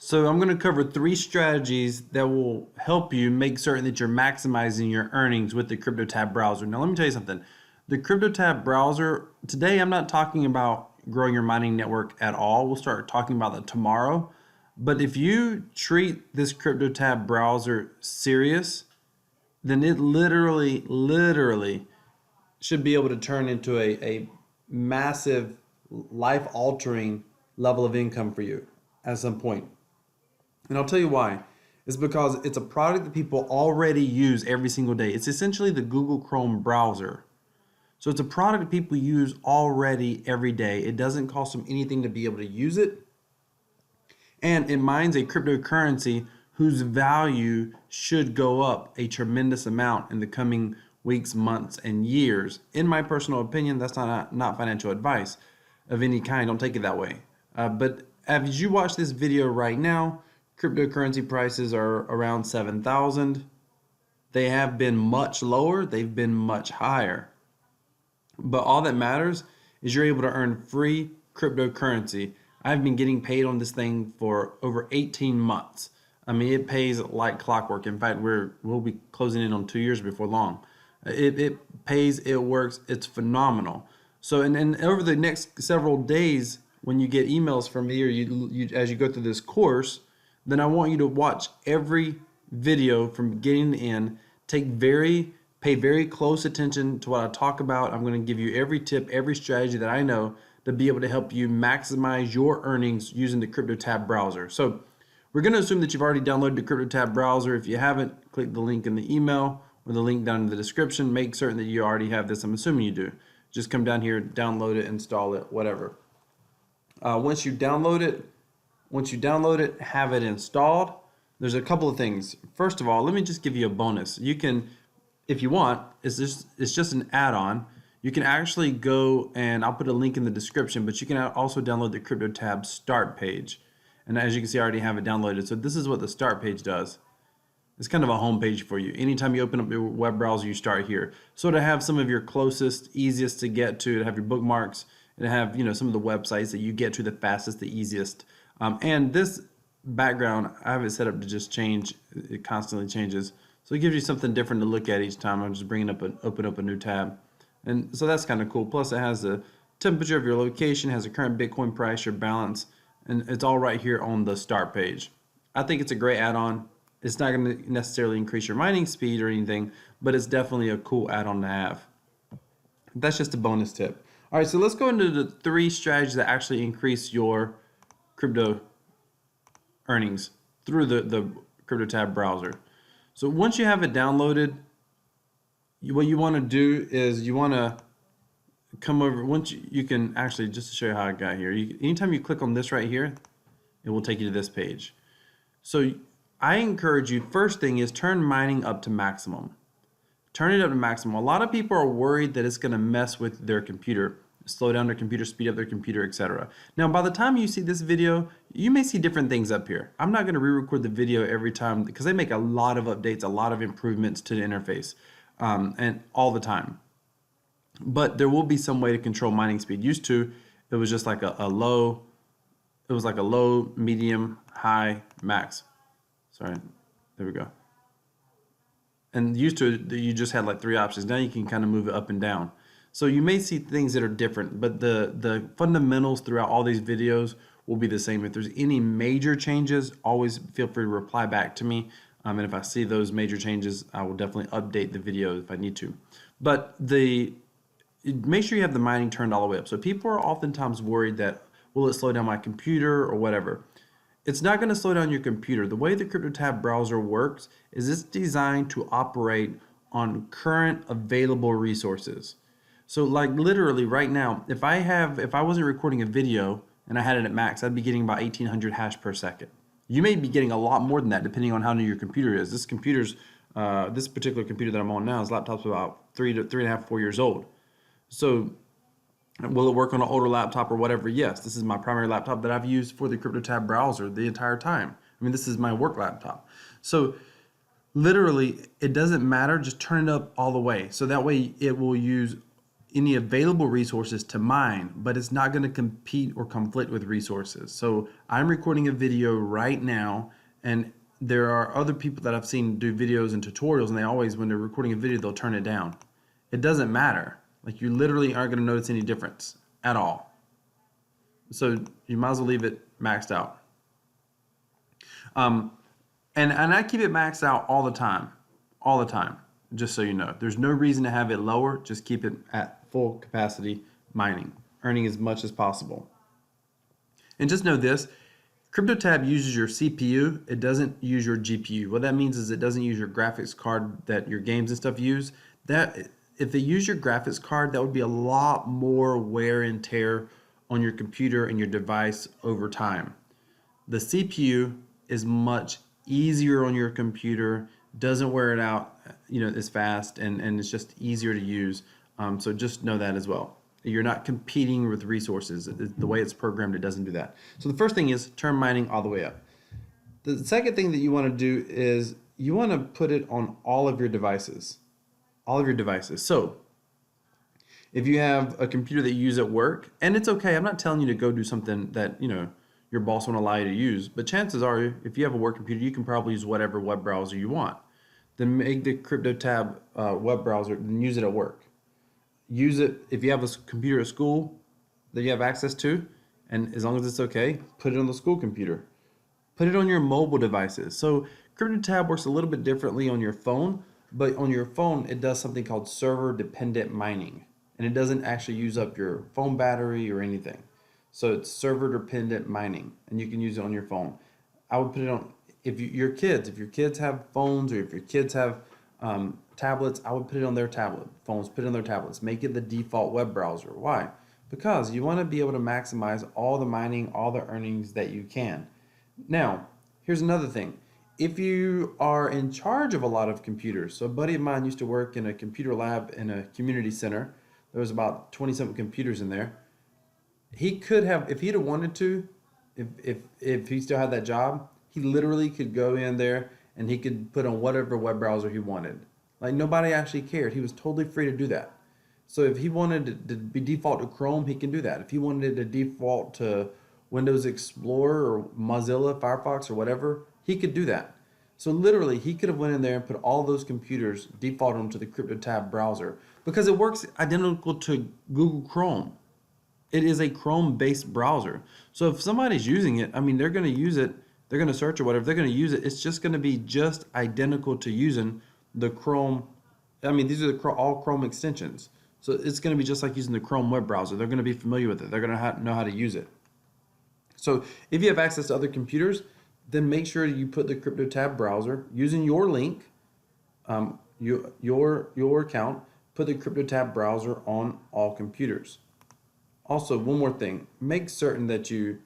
So I'm going to cover 3 strategies that will help you make certain that you're maximizing your earnings with the Cryptotab browser. Now let me tell you something. The Cryptotab browser, today I'm not talking about growing your mining network at all. We'll start talking about that tomorrow. But if you treat this Cryptotab browser serious, then it literally should be able to turn into a massive life-altering level of income for you at some point. And I'll tell you why. It's because it's a product that people already use every single day. It's essentially the Google Chrome browser. So it's a product that people use already every day. It doesn't cost them anything to be able to use it. And it mines a cryptocurrency whose value should go up a tremendous amount in the coming weeks, months, and years. In my personal opinion, that's not financial advice of any kind. Don't take it that way. But as you watch this video right now, cryptocurrency prices are around 7,000. They have been much lower. They've been much higher. But all that matters is you're able to earn free cryptocurrency. I've been getting paid on this thing for over 18 months. I mean, it pays like clockwork. In fact, we'll be closing in on 2 years before long. It pays, it works, it's phenomenal. So, and over the next several days, when you get emails from me or you as you go through this course, then I want you to watch every video from beginning to end. Pay very close attention to what I talk about. I'm going to give you every tip, every strategy that I know to be able to help you maximize your earnings using the Cryptotab browser. So we're going to assume that you've already downloaded the Cryptotab browser. If you haven't, click the link in the email or the link down in the description. Make certain that you already have this. I'm assuming you do. Just come down here, download it, install it, whatever. Once you download it, have it installed. There's a couple of things. First of all, let me just give you a bonus. You can, if you want, it's just an add-on. You can actually go, and I'll put a link in the description, but you can also download the Cryptotab start page. And as you can see, I already have it downloaded. So this is what the start page does. It's kind of a home page for you. Anytime you open up your web browser, you start here. So to have some of your closest, easiest to get to have your bookmarks, and to have some of the websites that you get to the fastest, the easiest. And this background, I have it set up to just change. It constantly changes. So it gives you something different to look at each time. I'm just bringing up open up a new tab. And so that's kind of cool. Plus it has the temperature of your location, has a current Bitcoin price, your balance, and it's all right here on the start page. I think it's a great add-on. It's not going to necessarily increase your mining speed or anything, but it's definitely a cool add-on to have. That's just a bonus tip. All right, so let's go into the 3 strategies that actually increase your crypto earnings through the Cryptotab browser. So once you have it downloaded, what you want to do is you want to come over. Once you can actually, just to show you how I got here, anytime you click on this right here, it will take you to this page. So I encourage you, first thing is turn mining up to maximum. Turn it up to maximum. A lot of people are worried that it's going to mess with their computer, slow down their computer, speed up their computer, etc. Now, by the time you see this video, you may see different things up here. I'm not going to re-record the video every time because they make a lot of updates, a lot of improvements to the interface, and all the time. But there will be some way to control mining speed. Used to, it was just like a low, it was like a low, medium, high, max. Sorry, there we go. And used to, you just had like 3 options. Now you can kind of move it up and down. So you may see things that are different, but the fundamentals throughout all these videos will be the same. If there's any major changes, always feel free to reply back to me. And if I see those major changes, I will definitely update the video if I need to. But make sure you have the mining turned all the way up. So people are oftentimes worried that, will it slow down my computer or whatever? It's not going to slow down your computer. The way the Cryptotab browser works is it's designed to operate on current available resources. So like literally right now, if I wasn't recording a video and I had it at max, I'd be getting about 1800 hash per second. You may be getting a lot more than that depending on how new your computer is. This particular computer that I'm on now, his laptop's about 3 to 3.5, 4 years old. So will it work on an older laptop or whatever? Yes, this is my primary laptop that I've used for the Cryptotab browser the entire time. I mean, this is my work laptop. So literally, it doesn't matter. Just turn it up all the way. So that way it will use any available resources to mine, but it's not going to compete or conflict with resources. So I'm recording a video right now, and there are other people that I've seen do videos and tutorials, and they always, when they're recording a video, they'll turn it down. It doesn't matter. Like, you literally aren't going to notice any difference at all. So you might as well leave it maxed out. And I keep it maxed out all the time, just so you know. There's no reason to have it lower. Just keep it at full capacity mining, earning as much as possible. And just know this, Cryptotab uses your CPU. It doesn't use your GPU. What that means is it doesn't use your graphics card that your games and stuff use. That if they use your graphics card, that would be a lot more wear and tear on your computer and your device over time. The CPU is much easier on your computer, doesn't wear it out, as fast, and it's just easier to use. So just know that as well. You're not competing with resources. The way it's programmed, it doesn't do that. So the first thing is turn mining all the way up. The second thing that you want to do is you want to put it on all of your devices. All of your devices. So if you have a computer that you use at work, and it's okay, I'm not telling you to go do something that, your boss won't allow you to use, but chances are, if you have a work computer, you can probably use whatever web browser you want. Then make the Cryptotab web browser and use it at work. Use it if you have a computer at school that you have access to, and as long as it's okay, put it on the school computer. Put it on your mobile devices. So Cryptotab works a little bit differently on your phone, but on your phone, it does something called server-dependent mining, and it doesn't actually use up your phone battery or anything. So it's server-dependent mining, and you can use it on your phone. I would put it on, if your kids have phones, or if your kids have tablets, I would put it on their phones, put it on their tablets. Make it the default web browser. Why? Because you want to be able to maximize all the mining, all the earnings that you can. Now, here's another thing. If you are in charge of a lot of computers, so a buddy of mine used to work in a computer lab in a community center. There was about 20-something computers in there. He could have, if he'd have wanted to, if he still had that job, he literally could go in there and he could put on whatever web browser he wanted. Like, nobody actually cared. He was totally free to do that. So if he wanted it to be default to Chrome, he can do that. If he wanted it to default to Windows Explorer or Mozilla, Firefox, or whatever, he could do that. So literally, he could have went in there and put all those computers, default them to the Cryptotab browser, because it works identical to Google Chrome. It is a Chrome-based browser. So if somebody's using it, they're going to use it, they're going to search or whatever, they're going to use it, it's just going to be just identical to using the Chrome. These are all Chrome extensions. So it's going to be just like using the Chrome web browser. They're going to be familiar with it. They're going to know how to use it. So if you have access to other computers, then make sure you put the Cryptotab browser using your link, your account, put the Cryptotab browser on all computers. Also, one more thing, make certain that you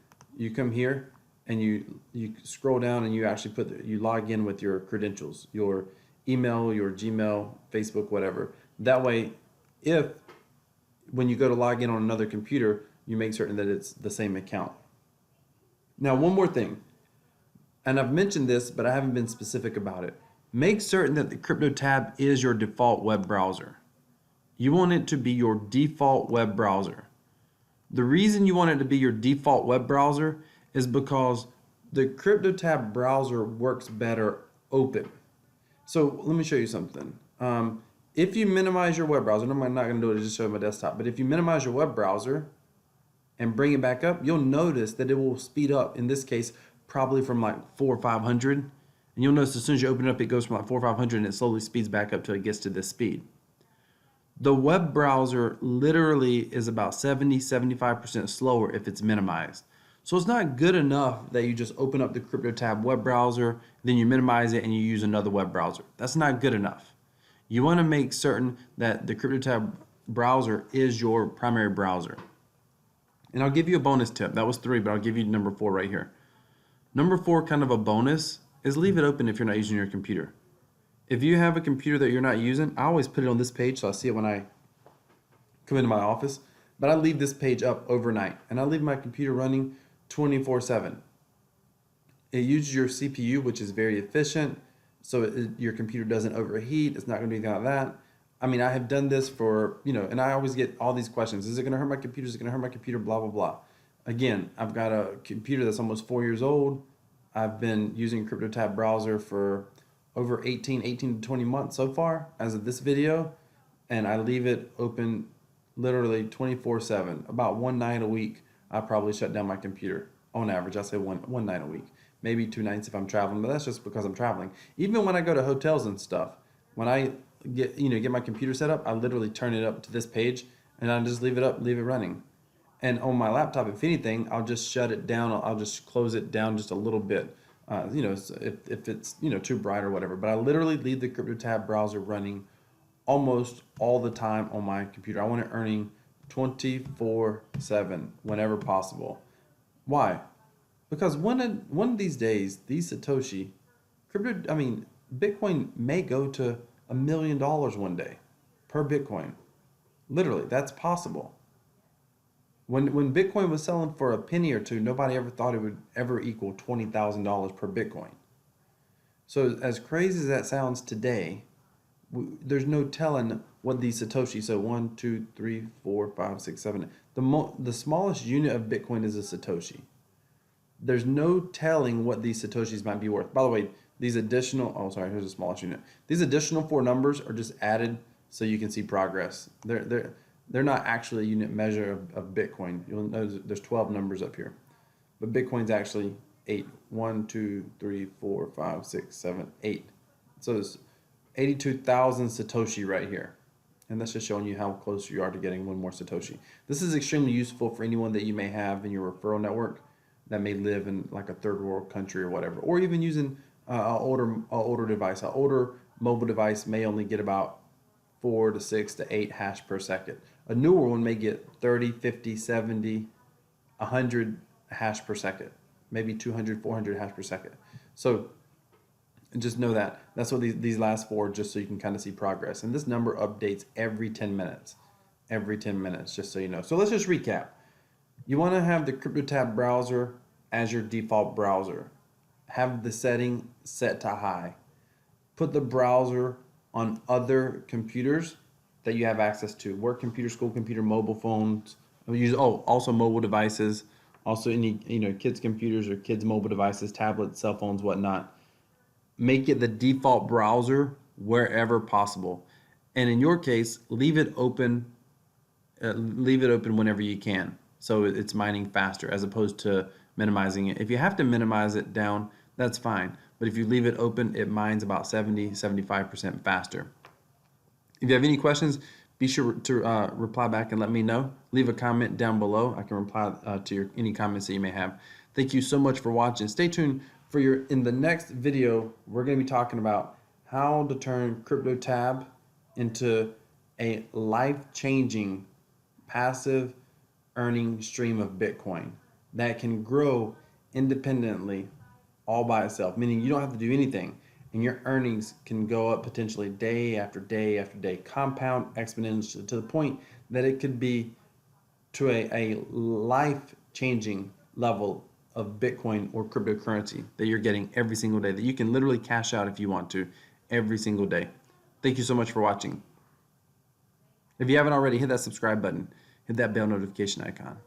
come here and you scroll down and you actually you log in with your credentials, your email, your Gmail, Facebook, whatever. That way, when you go to log in on another computer, you make certain that it's the same account. Now, one more thing, and I've mentioned this, but I haven't been specific about it. Make certain that the Cryptotab is your default web browser. You want it to be your default web browser. The reason you want it to be your default web browser is because the Cryptotab browser works better open. So let me show you something. If you minimize your web browser, and I'm not going to do it, just show you my desktop, but if you minimize your web browser and bring it back up, you'll notice that it will speed up, in this case, probably from like 400 or 500. And you'll notice as soon as you open it up, it goes from like 400 or 500 and it slowly speeds back up till it gets to this speed. The web browser literally is about 70-75% slower if it's minimized. So it's not good enough that you just open up the Cryptotab web browser, then you minimize it and you use another web browser. That's not good enough. You want to make certain that the Cryptotab browser is your primary browser. And I'll give you a bonus tip. That was 3, but I'll give you number 4 right here. Number 4, kind of a bonus, is leave it open if you're not using your computer. If you have a computer that you're not using, I always put it on this page so I see it when I come into my office, but I leave this page up overnight and I leave my computer running 24/7. It uses your CPU, which is very efficient, so your computer doesn't overheat. It's not going to be anything like that. I mean, I have done this for, and I always get all these questions. Is it going to hurt my computer? Is it going to hurt my computer? Blah, blah, blah. Again, I've got a computer that's almost 4 years old. I've been using Cryptotab browser for over 18 to 20 months so far as of this video. And I leave it open literally 24/7. About one night a week, I probably shut down my computer. On average, I say one night a week. Maybe 2 nights if I'm traveling, but that's just because I'm traveling. Even when I go to hotels and stuff, when I get my computer set up, I literally turn it up to this page and I just leave it up, leave it running. And on my laptop, if anything, I'll just shut it down. I'll just close it down just a little bit. If it's too bright or whatever. But I literally leave the Cryptotab browser running almost all the time on my computer. I want it earning 24/7 whenever possible. Why? Because one of these days, these Bitcoin may go to $1 million one day per Bitcoin. Literally, that's possible. When Bitcoin was selling for a penny or two, nobody ever thought it would ever equal $20,000 per Bitcoin. So as crazy as that sounds today, there's no telling what these Satoshis, so 1, 2, 3, 4, 5, 6, 7, the smallest unit of Bitcoin is a Satoshi. There's no telling what these Satoshis might be worth. By the way, these additional, here's the smallest unit. These additional 4 numbers are just added so you can see progress. They're not actually a unit measure of Bitcoin. You'll notice there's 12 numbers up here. But Bitcoin's actually 8. 1, 2, 3, 4, 5, 6, 7, 8. So there's 82,000 Satoshi right here. And that's just showing you how close you are to getting one more Satoshi. This is extremely useful for anyone that you may have in your referral network that may live in like a third world country or whatever, or even using an older device. An older mobile device may only get about 4 to 6 to 8 hash per second. A newer one may get 30, 50, 70, 100 hash per second, maybe 200, 400 hash per second. So just know that. That's what these last 4, just so you can kind of see progress. And this number updates every 10 minutes. Every 10 minutes, just so you know. So let's just recap. You want to have the Cryptotab browser as your default browser. Have the setting set to high. Put the browser on other computers that you have access to. Work computer, school computer, mobile phones. Also mobile devices. Also any kids' computers or kids' mobile devices, tablets, cell phones, whatnot. Make it the default browser wherever possible. And in your case, leave it open whenever you can. So it's mining faster as opposed to minimizing it. If you have to minimize it down, that's fine. But if you leave it open, it mines about 70-75% faster. If you have any questions, be sure to reply back and let me know. Leave a comment down below. I can reply to any comments that you may have. Thank you so much for watching. Stay tuned for in the next video. We're going to be talking about how to turn Cryptotab into a life-changing passive earning stream of Bitcoin that can grow independently all by itself, meaning you don't have to do anything, and your earnings can go up potentially day after day after day, compound exponentially to the point that it could be to a life-changing level of Bitcoin or cryptocurrency that you're getting every single day, that you can literally cash out if you want to every single day. Thank you so much for watching. If you haven't already, hit that subscribe button, hit that bell notification icon.